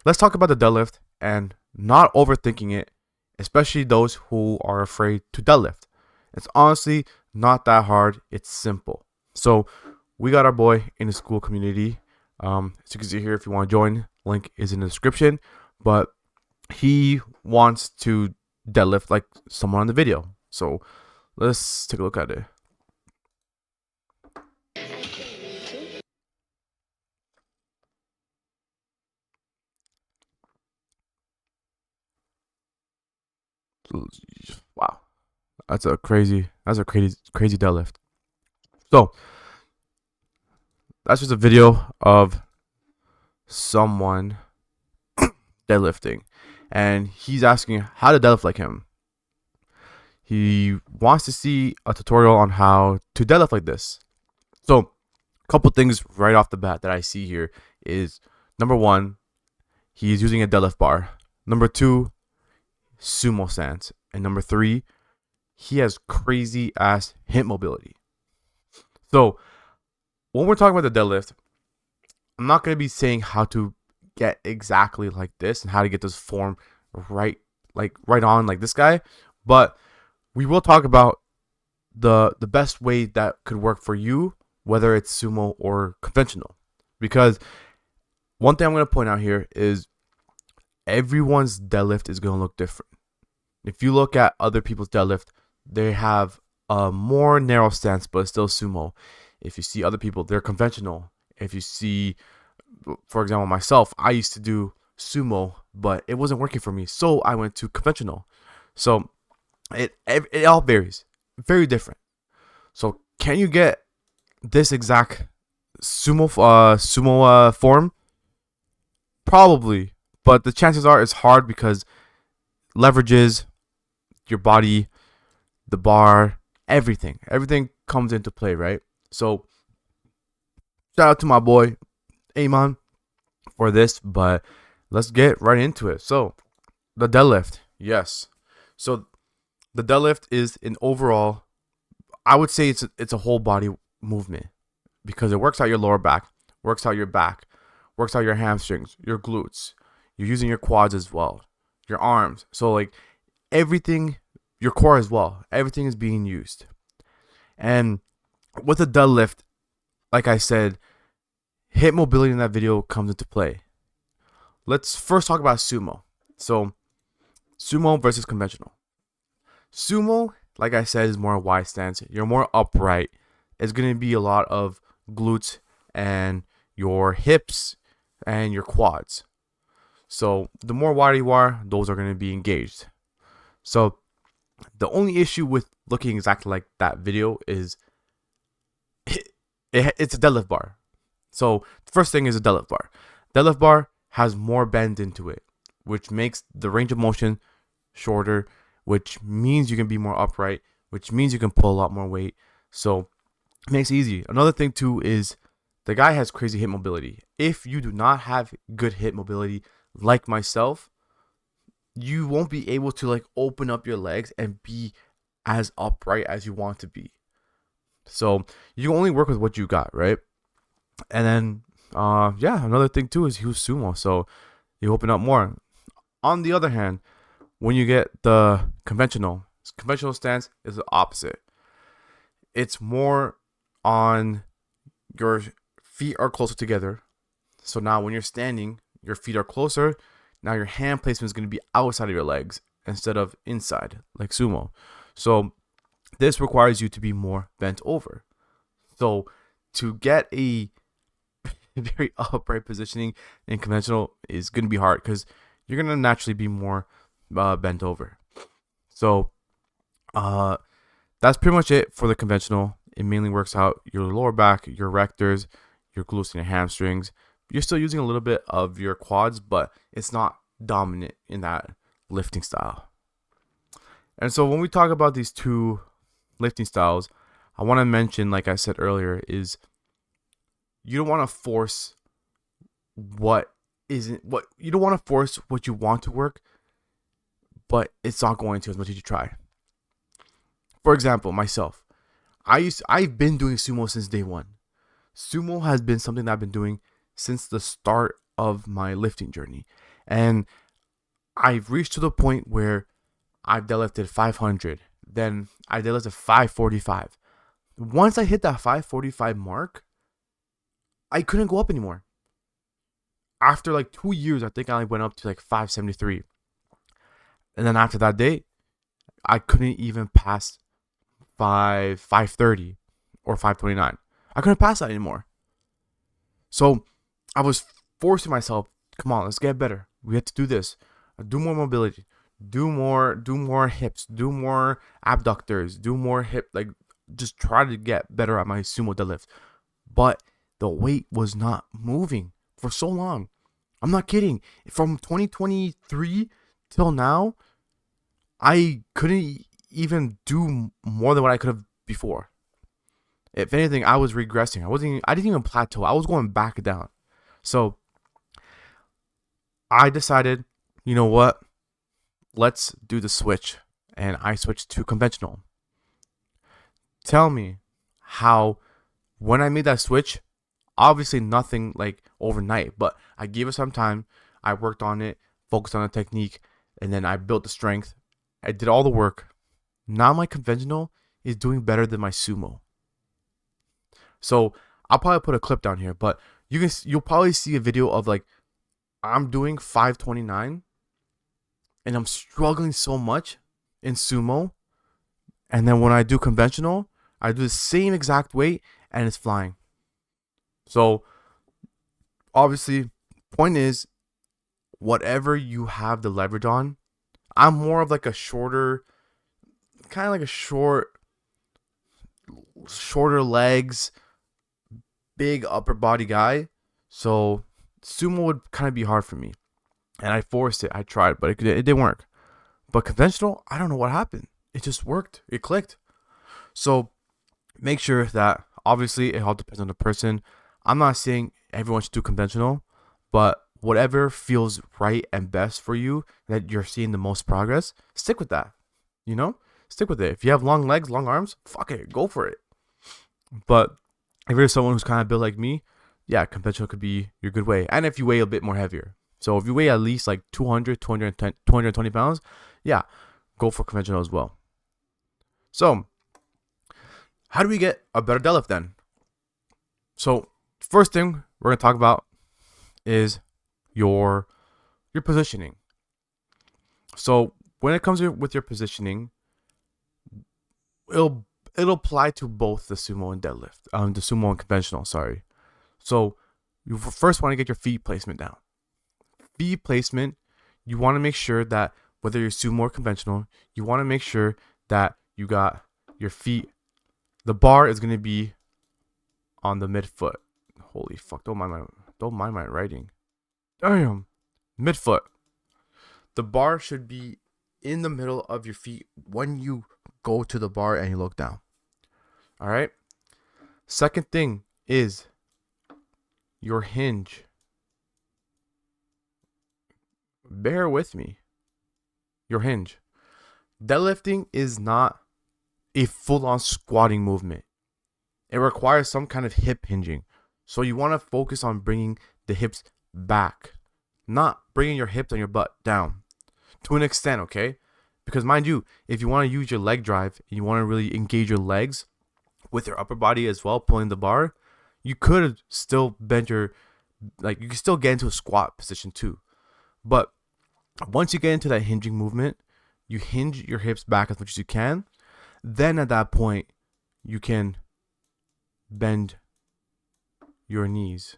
let's talk about the deadlift and not overthinking it, especially those who are afraid to deadlift. It's honestly not that hard. It's simple. So we got our boy in the school community. As you can see here, if you want to join, link is in the description. But he wants to deadlift like someone on the video. So let's take a look at it. Wow, that's a crazy deadlift. So that's just a video of someone deadlifting, and he's asking how to deadlift like him. He wants to see a tutorial on how to deadlift like this. So, a couple things right off the bat that I see here is number one, he's using a deadlift bar. Number two, sumo stance. And number three, he has crazy ass hip mobility. So, when we're talking about the deadlift, I'm not going to be saying how to get exactly like this and how to get this form right, like right on like this guy, but we will talk about the best way that could work for you, whether it's sumo or conventional. Because one thing I'm going to point out here is everyone's deadlift is going to look different. If you look at other people's deadlift, they have a more narrow stance, but it's still sumo. If you see other people, they're conventional. If you see, for example, myself, I used to do sumo, but it wasn't working for me, so I went to conventional. So it all varies, very different. So can you get this exact sumo form? Probably, but the chances are it's hard because leverages your body, the bar, everything comes into play, right? So shout out to my boy Amon for this, but let's get right into it. So the deadlift, yes. So the deadlift is an overall, I would say it's a whole body movement because it works out your lower back, works out your back, works out your hamstrings, your glutes. You're using your quads as well, your arms. So like everything, your core as well. Everything is being used. And with a deadlift, like I said, hip mobility in that video comes into play. Let's first talk about sumo. So sumo versus conventional. Sumo, like I said, is more a wide stance. You're more upright. It's going to be a lot of glutes and your hips and your quads. So the more wide you are, those are going to be engaged. So the only issue with looking exactly like that video is it's a deadlift bar. So the first thing is a deadlift bar. Deadlift bar has more bend into it, which makes the range of motion shorter, which means you can be more upright, which means you can pull a lot more weight. So it makes it easy. Another thing too is the guy has crazy hip mobility. If you do not have good hip mobility like myself, you won't be able to like open up your legs and be as upright as you want to be. So you only work with what you got, right? And then yeah, another thing too is use sumo. So you open up more. On the other hand, when you get the conventional stance is the opposite. It's more on your feet are closer together. So now when you're standing, your feet are closer. Now your hand placement is going to be outside of your legs instead of inside, like sumo. So this requires you to be more bent over. So to get a very upright positioning in conventional is going to be hard because you're going to naturally be more bent over. So that's pretty much it for the conventional. It mainly works out your lower back, your rectors, your glutes, and your hamstrings. You're still using a little bit of your quads, but it's not dominant in that lifting style. And so when we talk about these two lifting styles, I want to mention, like I said earlier, is you don't want to force what isn't what you don't want to force what you want to work, but it's not going to as much as you try. For example, myself, I've been doing sumo since day one. Sumo has been something that I've been doing since the start of my lifting journey. And I've reached to the point where I've deadlifted 500. Then I deadlifted 545. Once I hit that 545 mark, I couldn't go up anymore. After like 2 years, I think I went up to like 573. And then after that day, I couldn't even pass 530 or 529. I couldn't pass that anymore. So I was forcing myself, come on, let's get better. We have to do this. Do more mobility. Do more hips. Do more abductors. Do more hip, like just try to get better at my sumo deadlift. But the weight was not moving for so long. I'm not kidding. From 2023 till now, I couldn't even do more than what I could have before. If anything, I was regressing. I didn't even plateau. I was going back down. So I decided, you know what? Let's do the switch. And I switched to conventional. Tell me how, when I made that switch, obviously nothing like overnight, but I gave it some time. I worked on it, focused on the technique, and then I built the strength. I did all the work. Now my conventional is doing better than my sumo. So I'll probably put a clip down here, but you'll probably see a video of like I'm doing 529 and I'm struggling so much in sumo, and then when I do conventional, I do the same exact weight and it's flying. So obviously, point is, whatever you have the leverage on, I'm more of like a shorter, kind of like a shorter legs, big upper body guy. So sumo would kind of be hard for me. And I forced it. I tried, but it didn't work. But conventional, I don't know what happened. It just worked. It clicked. So make sure that, obviously, it all depends on the person. I'm not saying everyone should do conventional, but whatever feels right and best for you, that you're seeing the most progress, stick with that. You know? Stick with it. If you have long legs, long arms, fuck it. Go for it. But if you're someone who's kind of built like me, yeah, conventional could be your good way. And if you weigh a bit more heavier. So if you weigh at least like 200, 210, 220 pounds, yeah, go for conventional as well. So how do we get a better deadlift then? So first thing we're going to talk about is your positioning. So when it comes with your positioning, it'll apply to both the sumo and deadlift, the sumo and conventional, sorry. So you first want to get your feet placement down. Feet placement, you want to make sure that whether you're sumo or conventional, you want to make sure that you got your feet, the bar is going to be on the midfoot. Holy fuck, don't mind my writing. Damn. Midfoot. The bar should be in the middle of your feet when you go to the bar and you look down. All right. Second thing is your hinge. Bear with me. Your hinge. Deadlifting is not a full-on squatting movement. It requires some kind of hip hinging. So you want to focus on bringing the hips back, not bringing your hips on your butt down to an extent, okay? Because mind you, if you want to use your leg drive and you want to really engage your legs with your upper body as well, pulling the bar, you could still bend you can still get into a squat position too. But once you get into that hinging movement, you hinge your hips back as much as you can. Then at that point, you can bend your knees.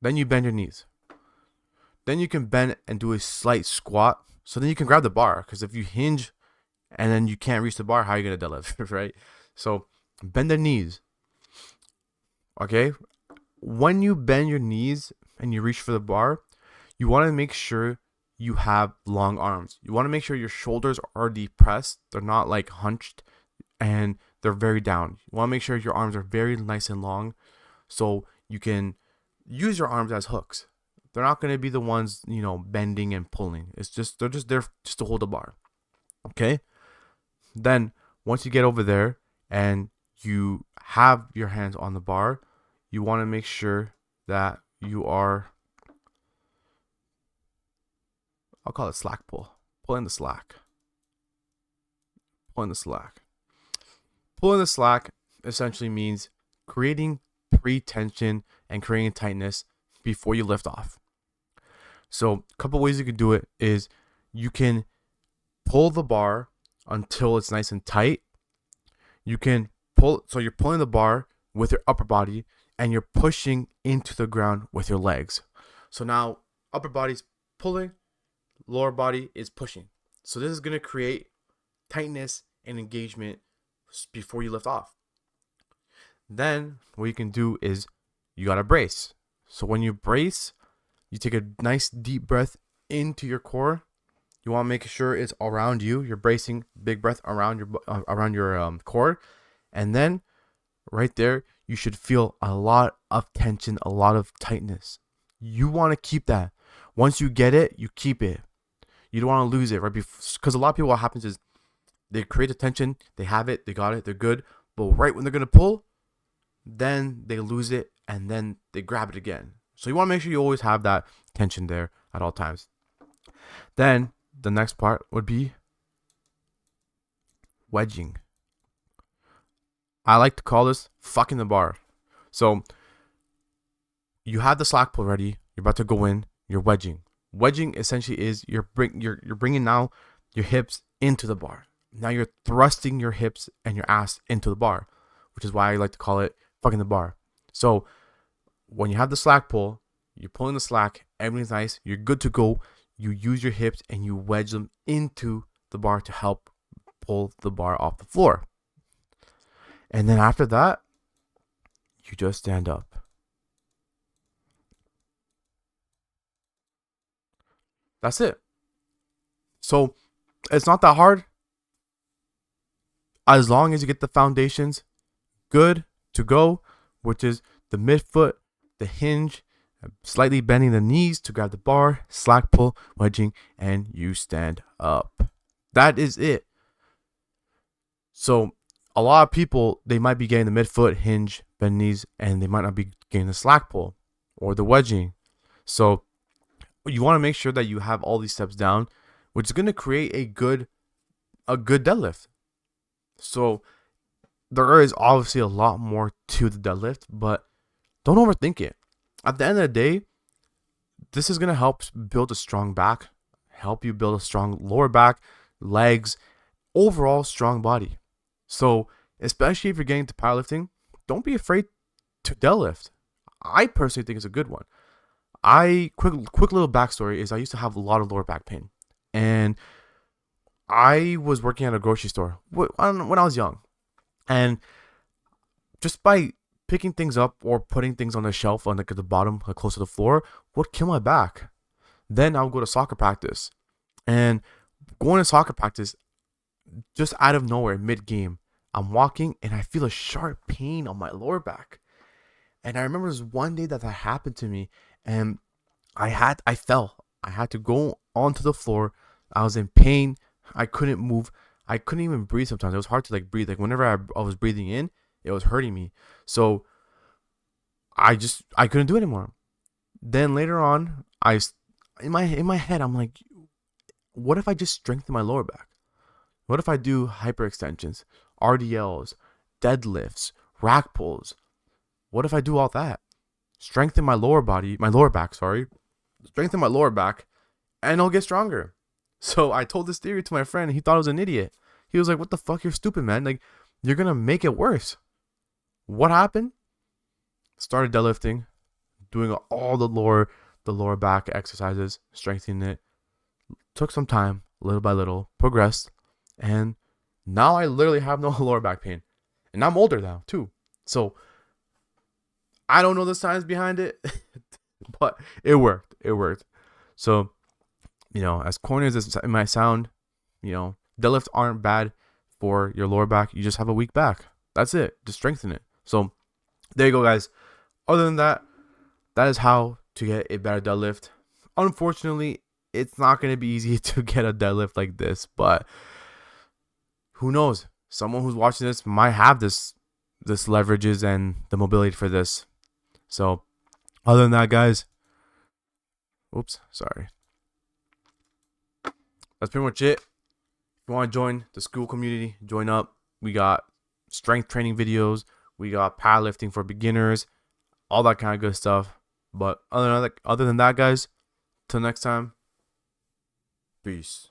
Then you bend your knees. Then you can bend and do a slight squat. So then you can grab the bar. Because if you hinge and then you can't reach the bar, how are you going to deadlift, right? So bend the knees. Okay? When you bend your knees and you reach for the bar, you want to make sure you have long arms. You want to make sure your shoulders are depressed. They're not like hunched and they're very down. You want to make sure your arms are very nice and long so you can use your arms as hooks. They're not going to be the ones, bending and pulling. They're just there just to hold the bar. Okay? Then once you get over there and you have your hands on the bar, you want to make sure that you are I'll call it slack pull. Pulling the slack. Pulling the slack. Pulling the slack essentially means creating pre-tension and creating tightness before you lift off. So a couple ways you can do it is you can pull the bar until it's nice and tight. You can pull, so you're pulling the bar with your upper body and you're pushing into the ground with your legs. So now upper body's pulling, lower body is pushing. So this is going to create tightness and engagement before you lift off. Then what you can do is you got to brace. So when you brace, you take a nice deep breath into your core. You want to make sure it's around you. You're bracing, big breath around your core. And then right there, you should feel a lot of tension, a lot of tightness. You want to keep that. Once you get it, you keep it. You don't want to lose it, right? Because a lot of people, what happens is they create the tension, they have it, they got it, they're good. But right when they're going to pull, then they lose it and then they grab it again. So you want to make sure you always have that tension there at all times. Then the next part would be wedging. I like to call this fucking the bar. So you have the slack pull ready. You're about to go in. You're wedging. Wedging essentially is you're bringing now your hips into the bar. Now you're thrusting your hips and your ass into the bar, which is why I like to call it fucking the bar. So when you have the slack pull, you're pulling the slack, everything's nice, you're good to go. You use your hips and you wedge them into the bar to help pull the bar off the floor. And then after that, you just stand up. That's it. So it's not that hard. As long as you get the foundations good to go, which is the midfoot, the hinge, slightly bending the knees to grab the bar, slack pull, wedging, and you stand up. That is it. So a lot of people, they might be getting the midfoot, hinge, bend knees, and they might not be getting the slack pull or the wedging. So you want to make sure that you have all these steps down, which is going to create a good deadlift. So there is obviously a lot more to the deadlift, but don't overthink it. At the end of the day, this is going to help build a strong back, help you build a strong lower back, legs, overall strong body. So especially if you're getting to powerlifting, don't be afraid to deadlift. I personally think it's a good one. Quick little backstory is I used to have a lot of lower back pain, and I was working at a grocery store when I was young, and just by picking things up or putting things on the shelf on at the bottom, close to the floor, would kill my back. Then I would go to soccer practice, and going to soccer practice, just out of nowhere, mid game, I'm walking and I feel a sharp pain on my lower back. And I remember this one day that happened to me, and I fell. I had to go onto the floor. I was in pain. I couldn't move. I couldn't even breathe sometimes. It was hard to breathe. Whenever I was breathing in, it was hurting me. So I couldn't do it anymore. Then later on, in my head, I'm like, what if I just strengthen my lower back? What if I do hyperextensions, RDLs, deadlifts, rack pulls? What if I do all that? Strengthen my lower back, strengthen my lower back, and I'll get stronger. So I told this theory to my friend, and he thought I was an idiot. He was like, what the fuck? You're stupid, man. You're going to make it worse. What happened? Started deadlifting, doing all the lower back exercises, strengthening it. Took some time, little by little, progressed, and now I literally have no lower back pain. And I'm older now, too. So I don't know the science behind it, but it worked. So, as corny as it might sound, deadlifts aren't bad for your lower back. You just have a weak back. That's it. Just strengthen it. So there you go, guys. Other than that, that is how to get a better deadlift. Unfortunately, it's not going to be easy to get a deadlift like this, but who knows? Someone who's watching this might have this leverages and the mobility for this. So other than that, guys, oops, sorry. that's pretty much it. If you want to join the school community, join up. We got strength training videos. We got powerlifting for beginners, all that kind of good stuff. But other than that, guys, till next time, peace.